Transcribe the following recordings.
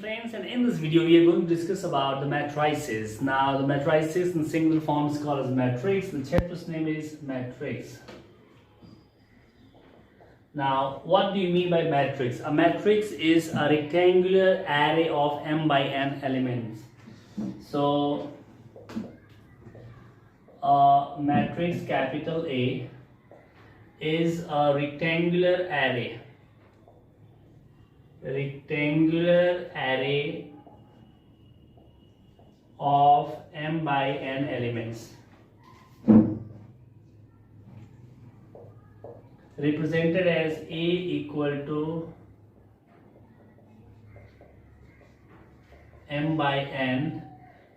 friends, and in this video we are going to discuss about the matrices. Now the matrices in singular form is called as matrix. The chapter's name is matrix. Now what do you mean by matrix? A matrix is a rectangular array of m by n elements. So a matrix capital A is a rectangular array of m by n elements, represented as A equal to m by n,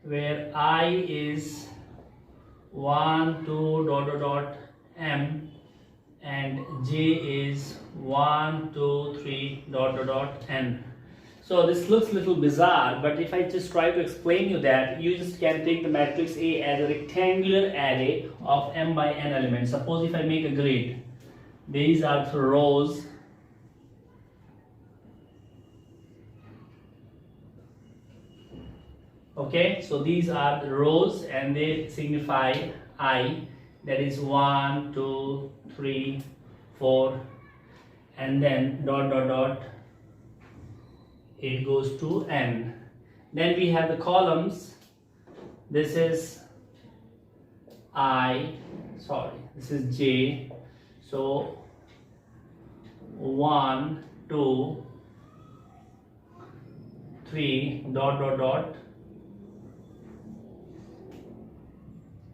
where I is 1 2 dot dot dot m and j is 1 2 3 dot dot dot n. So this looks a little bizarre, but if I just try to explain you that, you just can take the matrix A as a rectangular array of m by n elements. Suppose if I make a grid, these are the rows, okay, so these are the rows and they signify I, that is 1 2 3 4, and then dot dot dot it goes to n. Then we have the columns. This is this is j, so 1 2 3 dot dot dot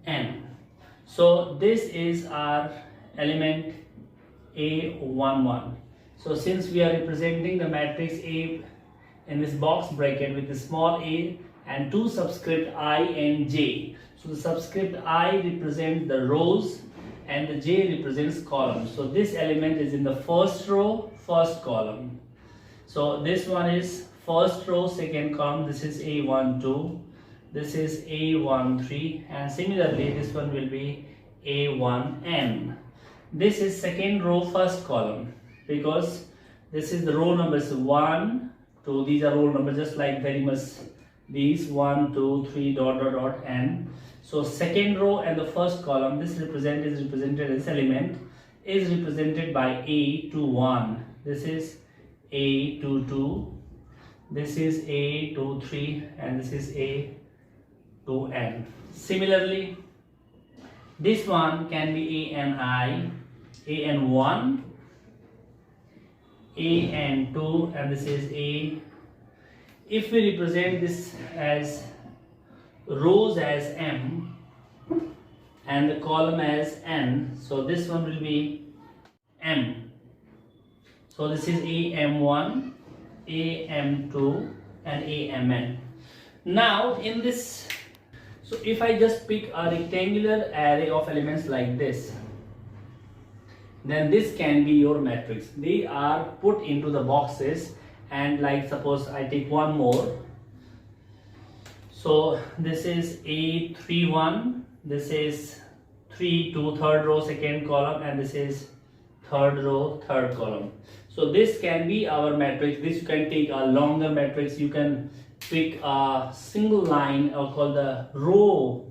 n. So this is our element A11. So since we are representing the matrix A in this box bracket with the small a and two subscript I and j, so the subscript I represents the rows and the j represents columns. So this element is in the first row, first column. So this one is first row, second column. This is A12, this is A13, and similarly this one will be A1n. This is second row, first column, because this is the row numbers 1 2, these are row numbers just like very much these 1 2 3 dot dot dot n. So second row and the first column, this is represented, this element is represented by A21, this is A22, this is A23, and this is A2n. Similarly, this one can be ANI, AN1, AN2, and this is A. If we represent this as rows as m and the column as n, so this one will be m. So this is AM1, AM2, and AMN. Now in this, so if I just pick a rectangular array of elements like this, then this can be your matrix. They are put into the boxes, and like suppose I take one more. So this is A31, this is 3 2 third row, second column, and this is third row, third column. So this can be our matrix. This you can take a longer matrix. You can pick a single line or called the row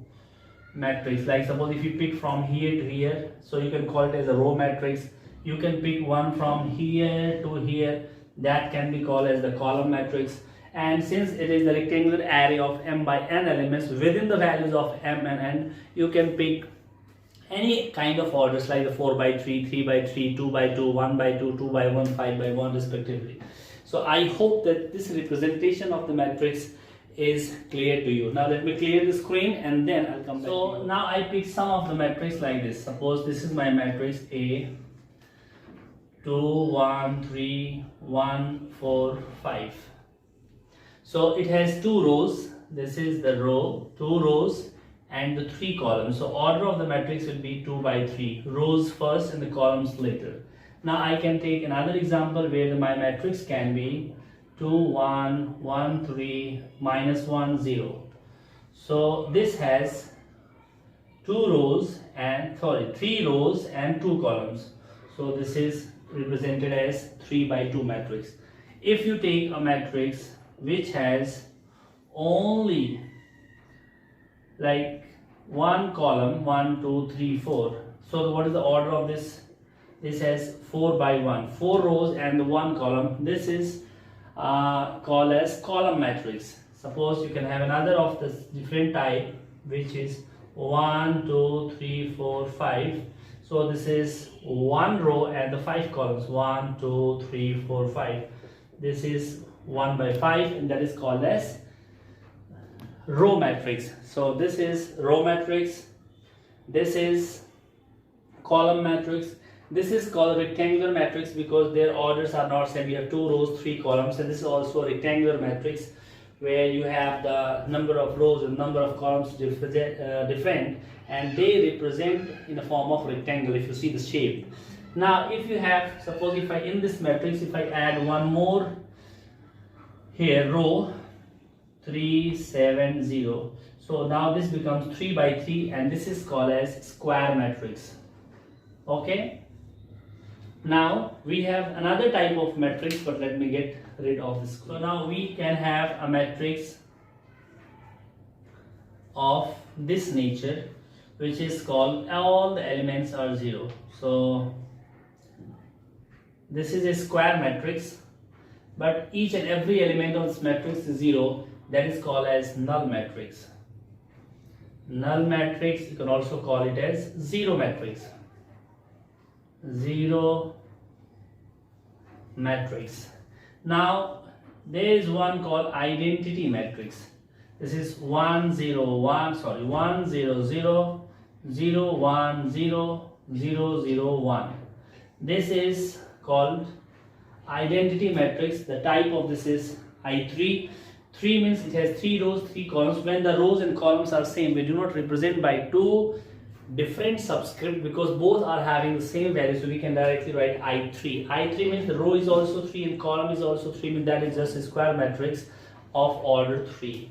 matrix. Like suppose if you pick from here to here, so you can call it as a row matrix. You can pick one from here to here, that can be called as the column matrix. And since it is the rectangular array of m by n elements, within the values of m and n, you can pick any kind of orders like the 4 by 3, 3 by 3, 2 by 2, 1 by 2, 2 by 1, 5 by 1 respectively. So I hope that this representation of the matrix is clear to you. Now let me clear the screen and then I'll come back. So now I pick some of the matrix like this. Suppose this is my matrix A 2 1 3 1 4 5. So it has two rows. This is the row, two rows and the three columns. So order of the matrix will be 2 by 3. Rows first and the columns later. Now I can take another example where my matrix can be 2 1 1 3 minus 1 0. So this has three rows and two columns. So this is represented as 3 by 2 matrix. If you take a matrix which has only like one column, 1 2 3 4. So what is the order of this? This has 4 by 1, 4 rows and 1 column. This is called as column matrix. Suppose you can have another of this different type, which is 1 2 3 4 5. So this is 1 row and the 5 columns, 1 2 3 4 5. This is 1 by 5, and that is called as row matrix. So this is row matrix, this is column matrix, this is called rectangular matrix because their orders are not same. You have 2 rows 3 columns, and this is also a rectangular matrix where you have the number of rows and number of columns different, and they represent in the form of rectangle if you see the shape. Now if you have, suppose if I in this matrix, if I add one more here, row 3 7 0, so now this becomes 3 by 3, and this is called as square matrix. Okay, now we have another type of matrix, but let me get rid of this. So now we can have a matrix of this nature, which is called all the elements are 0. So this is a square matrix, but each and every element of this matrix is 0. That is called as null matrix. Null matrix, you can also call it as zero matrix. Zero matrix. Now there is one called identity matrix. This is 1 0 1, sorry, 1 0 0 0 1 0 0 0 1. This is called identity matrix. The type of this is I3. 3 means it has 3 rows 3 columns. When the rows and columns are same, we do not represent by 2 different subscript because both are having the same value, so we can directly write I3. I3 means the row is also 3 and column is also 3, means that is just a square matrix of order 3.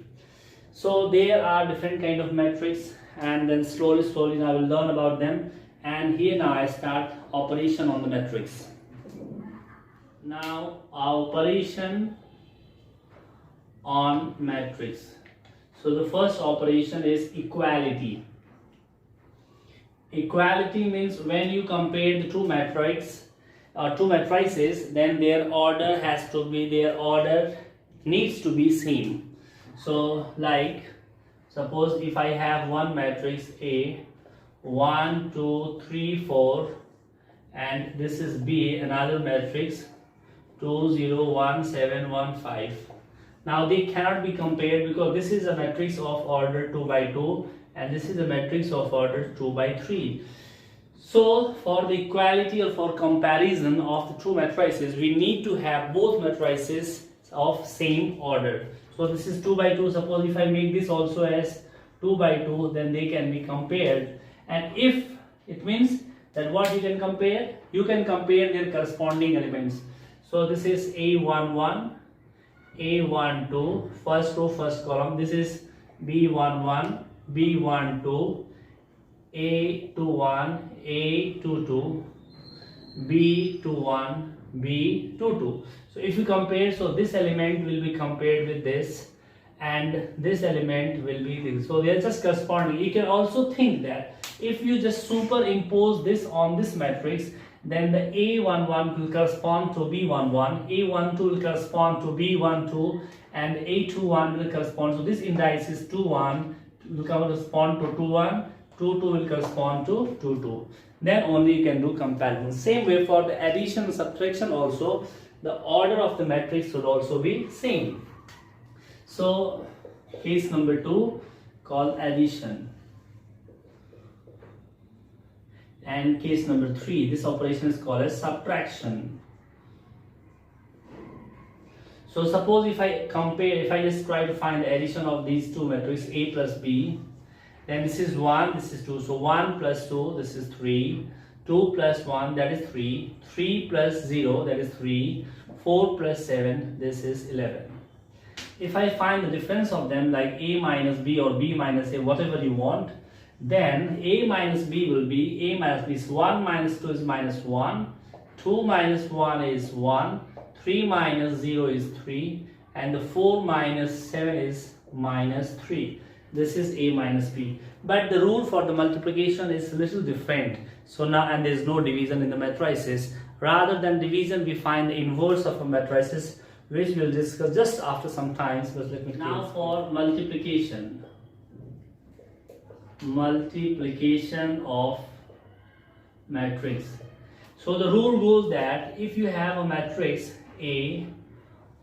So there are different kind of matrix, and then slowly I will learn about them. And here now I start operation on the matrix. Now our operation on matrix. So the first operation is equality. Equality means when you compare the two matrices, then their order needs to be same. So like suppose if I have one matrix A 1 2 3 4, and this is B, another matrix 2 0 1 7 1 5. Now they cannot be compared because this is a matrix of order 2 by 2 and this is a matrix of order 2 by 3. So for the equality or for comparison of the two matrices, we need to have both matrices of same order. So this is 2 by 2. Suppose if I make this also as 2 by 2, then they can be compared. And if it means that what you can compare? You can compare their corresponding elements. So this is A11, A12, first row, first column. This is B11, B12, A21, A22, B21, B22. So if you compare, so this element will be compared with this and this element will be this. So they are just corresponding. You can also think that if you just superimpose this on this matrix, then the A11 will correspond to B11, A12 will correspond to B12, and A21 will correspond. So this indices 21 will correspond to 21, 22 will correspond to 22. Then only you can do comparison. Same way for the addition and subtraction also, the order of the matrix should also be same. So case number 2 called addition. And case number 3, this operation is called as subtraction. So suppose if I compare, if I just try to find the addition of these two matrices A plus B, then this is 1, this is 2. So 1 plus 2, this is 3. 2 plus 1, that is 3. 3 plus 0, that is 3. 4 plus 7, this is 11. If I find the difference of them, like A minus B or B minus A, whatever you want, then A minus B will be A minus B is 1 minus 2 is minus 1, 2 minus 1 is 1, 3 minus 0 is 3, and the 4 minus 7 is minus 3. This is a minus b. But the rule for the multiplication is a little different. So now, and there is no division in the matrices. Rather than division, we find the inverse of a matrices, which we'll discuss just after some time. But let me now for multiplication. Multiplication of matrix. So the rule goes that if you have a matrix A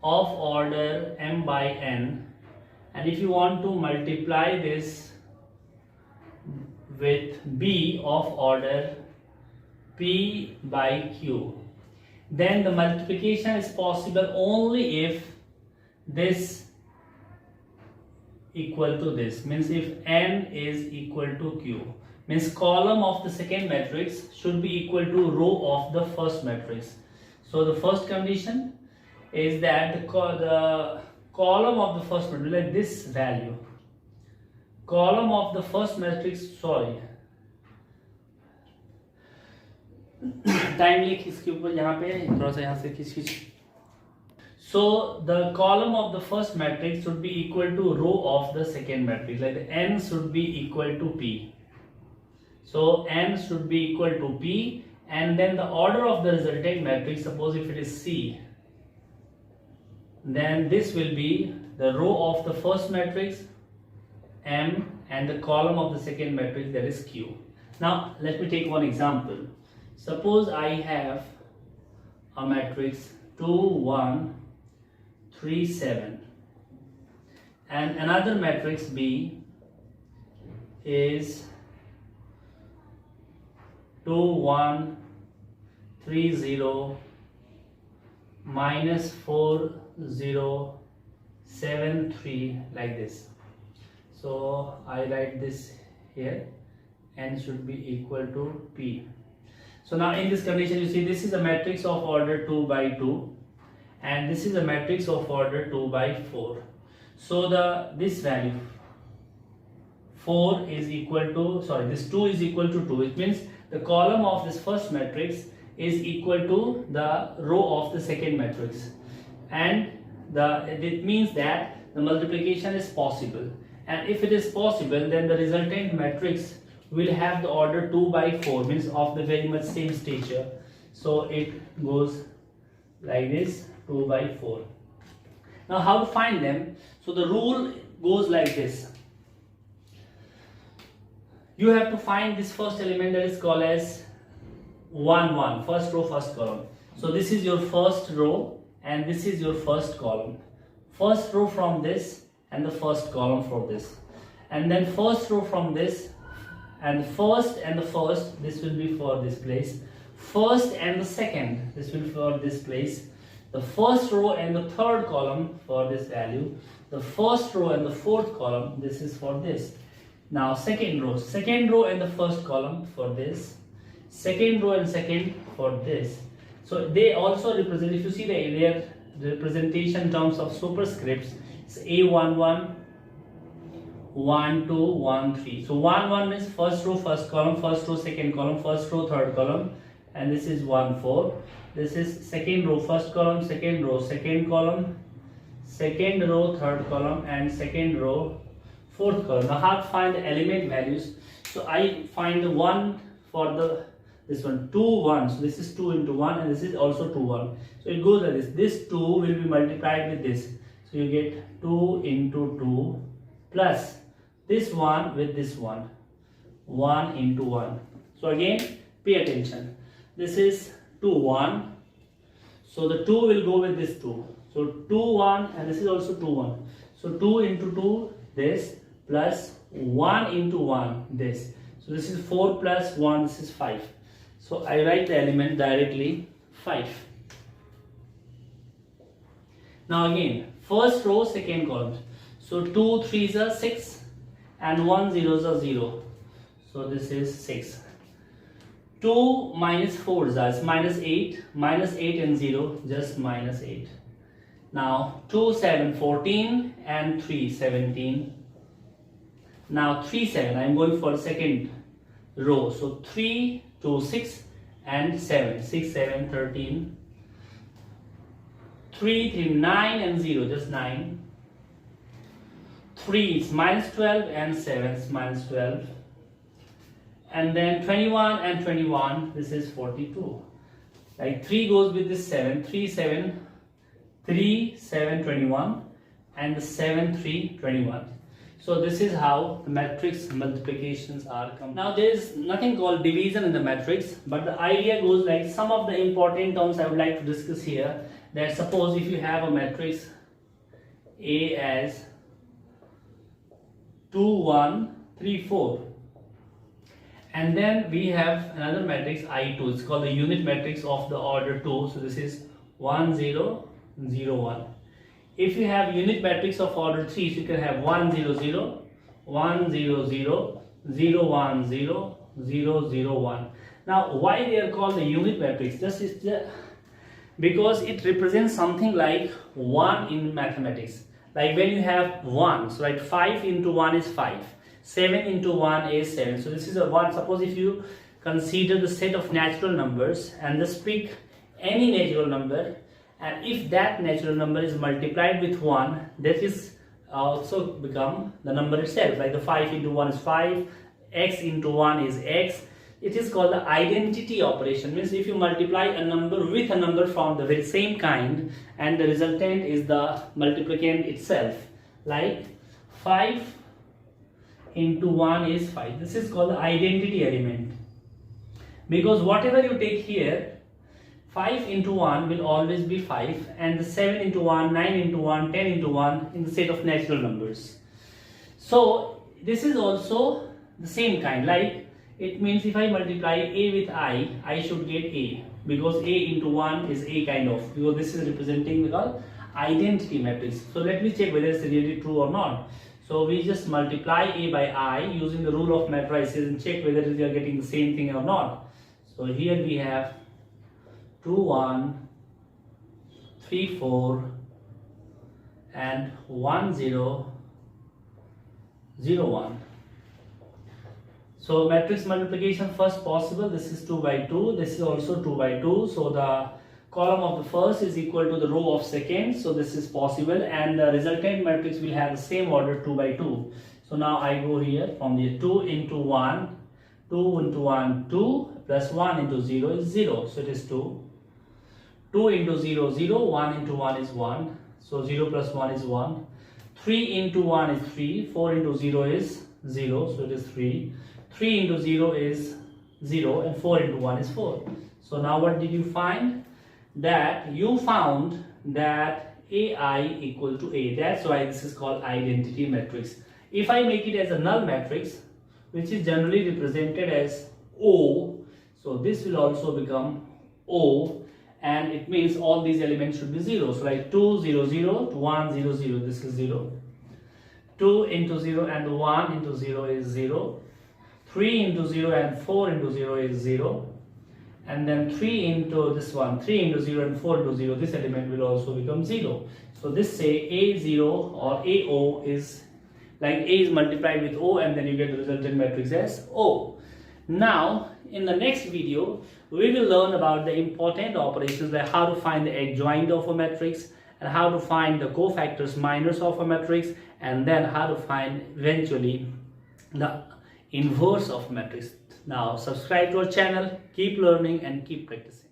of order m by n, and if you want to multiply this with B of order P by Q, then the multiplication is possible only if this equal to this, means if n is equal to q, means column of the second matrix should be equal to row of the first matrix. So the first condition is that the column of the first matrix, like this value, column of the first matrix, sorry timely इसके ऊपर यहाँ पे थोड़ा सा यहाँ से खींच. So the column of the first matrix should be equal to row of the second matrix, like the n should be equal to p. So n should be equal to p, and then the order of the resultant matrix, suppose if it is C, then this will be the row of the first matrix m and the column of the second matrix, that is q. Now let me take one example. Suppose I have a matrix 2 1 3 7 and another matrix B is 2 1 3 0 minus 4 0 7 3, like this. So I write this here, n should be equal to p. So now in this condition, you see this is a matrix of order 2 by 2 and this is a matrix of order 2 by 4. So this value 4 is equal to, sorry, this 2 is equal to 2. It means the column of this first matrix is equal to the row of the second matrix, and it means that the multiplication is possible. And if it is possible, then the resultant matrix will have the order 2 by 4, means of the very much same stature. So it goes like this, 2 by 4. Now how to find them? So the rule goes like this. You have to find this first element, that is called as 1 1, first row first column. So this is your first row and this is your first column. First row from this and the first column for this, and then first row from this, and the first, this will be for this place. First and the second, this will be for this place. The first row and the third column for this value. The first row and the fourth column, this is for this. Now second row and the first column for this. Second row and second for this. So they also represent, if you see their representation in terms of superscripts, it's A11, 1 2 1 3. So 1 1 means first row first column, first row second column, first row third column, and this is 1 4. This is second row first column, second row second column, second row third column, and second row fourth column. Now how to find the element values? So I find the 1 for this one, 2 1. So this is 2 into 1 and this is also 2 1. So it goes like this. This 2 will be multiplied with this. So you get 2 into 2 plus this 1 with this 1. 1 into 1. So again, pay attention. This is 2 1. So the 2 will go with this 2. So 2 1 and this is also 2 1. So 2 into 2 this plus 1 into 1 this. So this is 4 plus 1, this is 5. So I write the element directly 5. Now again, first row second column. So 2 3s are 6 and 1 zeros are 0. So this is 6. 2 minus 4s are minus 8. Minus 8 and 0, just minus 8. Now 2 7 14 and 3 17. Now 3 7, I am going for the second row. So 3 2 6 and 7. 6 7 13. 3, 3, 9 and 0, just 9. 3 is minus 12 and 7 is minus 12. And then 21 and 21, this is 42. Like 3 goes with this 7, 3, 7, 3, 7, 21 and the 7, 3, 21. So this is how the matrix multiplications are come. Now there is nothing called division in the matrix, but the idea goes like some of the important terms I would like to discuss here. That suppose if you have a matrix A as 2, 1, 3, 4, and then we have another matrix I2. It's called the unit matrix of the order 2. So this is 1, 0, 0, 1. If you have unit matrix of order 3, so you can have 1, 0, 0, 1, 0, 0, 0, 1, 0, 0, 0, 1. Now, why they are called the unit matrix? Because it represents something like 1 in mathematics. Like when you have 1, so like 5 into 1 is 5. 7 into 1 is 7. So this is a 1. Suppose if you consider the set of natural numbers and just pick any natural number, and if that natural number is multiplied with 1, that is also become the number itself. Like the 5 into 1 is 5, x into 1 is x. It is called the identity operation. Means if you multiply a number with a number from the very same kind and the resultant is the multiplicand itself. Like 5 into 1 is 5. This is called the identity element. Because whatever you take here, 5 into 1 will always be 5, and the 7 into 1, 9 into 1, 10 into 1 in the set of natural numbers. So this is also the same kind. Like it means if I multiply a with I should get a, because a into 1 is a kind of, because this is representing the identity matrix. So let me check whether it's really true or not. So we just multiply a by I using the rule of matrices and check whether we are getting the same thing or not. So here we have 2, 1, 3, 4 and 1, 0, 0, 1. So matrix multiplication first possible. This is 2 by 2. This is also 2 by 2. So the column of the first is equal to the row of second. So this is possible, and the resultant matrix will have the same order 2 by 2. So now I go here from the 2 into 1, 2 into 1, 2 plus 1 into 0 is 0. So it is 2. 2 into 0, 0, 1 into 1 is 1, so 0 plus 1 is 1, 3 into 1 is 3, 4 into 0 is 0, so it is 3, 3 into 0 is 0, and 4 into 1 is 4. So now what did you find? That you found that AI equal to A. That's why this is called identity matrix. If I make it as a null matrix, which is generally represented as O, so this will also become O, and it means all these elements should be 0. So like 2, 0, 0 to 1, 0, 0, this is 0. 2 into 0 and 1 into 0 is 0. 3 into 0 and 4 into 0 is 0. And then 3 into this one, 3 into 0 and 4 into 0, this element will also become 0. So this say A0 or AO is like A is multiplied with O, and then you get the resultant matrix as O. Now in the next video we will learn about the important operations, like how to find the adjoint of a matrix and how to find the cofactors minors of a matrix, and then how to find eventually the inverse of matrix. Now subscribe to our channel, keep learning and keep practicing.